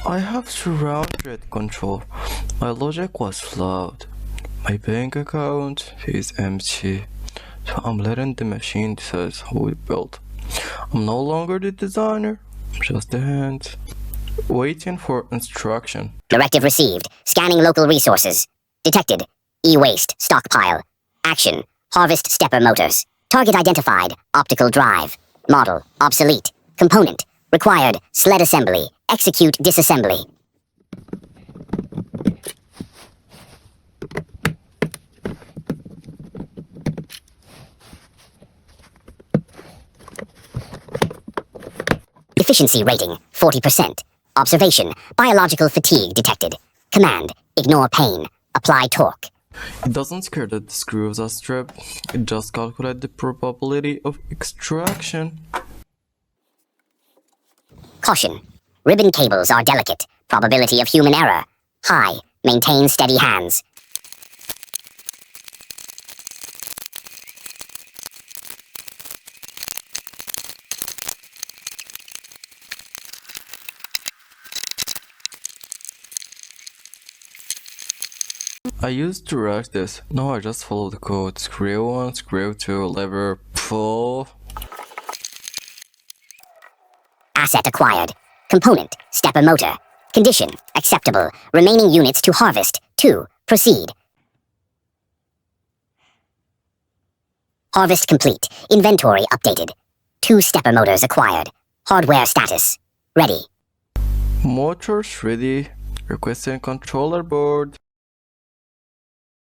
I have surrounded control. My logic was flawed. My bank account is empty. So I'm letting the machine decide how we build. I'm no longer the designer, just the hand. Waiting for instruction. Directive received. Scanning local resources. Detected. E-waste stockpile. Action. Harvest stepper motors. Target identified. Optical drive. Model. Obsolete. Component. Required. Sled assembly. Execute disassembly. Efficiency rating, 40%. Observation, biological fatigue detected. Command, ignore pain. Apply torque. It doesn't care that the screws are stripped. It just calculates the probability of extraction. Caution. Ribbon cables are delicate. Probability of human error. High. Maintain steady hands. I used to rush this. Now I just follow the code. Screw 1, screw 2, lever, pull. Asset acquired. Component, stepper motor. Condition, acceptable. Remaining units to harvest. 2. Proceed. Harvest complete. Inventory updated. 2 stepper motors acquired. Hardware status. Ready. Motors ready. Requesting controller board.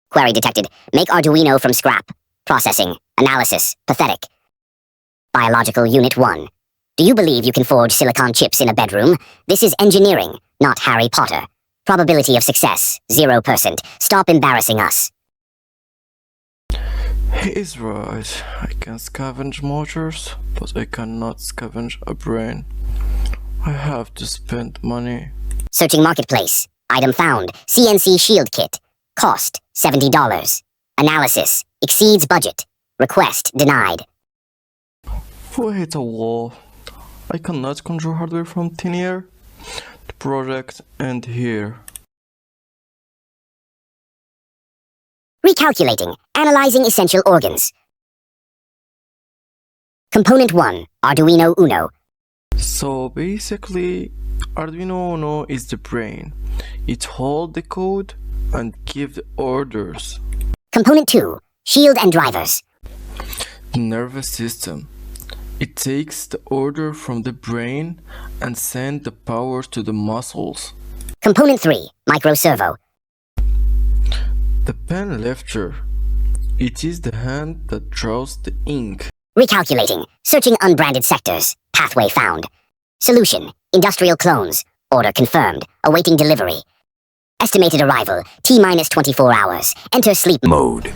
Query detected. Make Arduino from scrap. Processing. Analysis. Pathetic. Biological Unit 1. Do you believe you can forge silicon chips in a bedroom? This is engineering, not Harry Potter. Probability of success, 0%. Stop embarrassing us. He's right. I can scavenge motors, but I cannot scavenge a brain. I have to spend money. Searching marketplace. Item found. CNC shield kit. Cost, $70. Analysis. Exceeds budget. Request denied. Wait a wall. I cannot control hardware from thin air. The project end here. Recalculating. Analyzing essential organs. Component 1. Arduino Uno. So basically, Arduino Uno is the brain. It holds the code and gives the orders. Component 2. Shield and drivers. The nervous system. It takes the order from the brain and sends the power to the muscles. Component 3. Micro servo. The pen lifter. It is the hand that draws the ink. Recalculating. Searching unbranded sectors. Pathway found. Solution. Industrial clones. Order confirmed. Awaiting delivery. Estimated arrival. T-minus 24 hours. Enter sleep mode.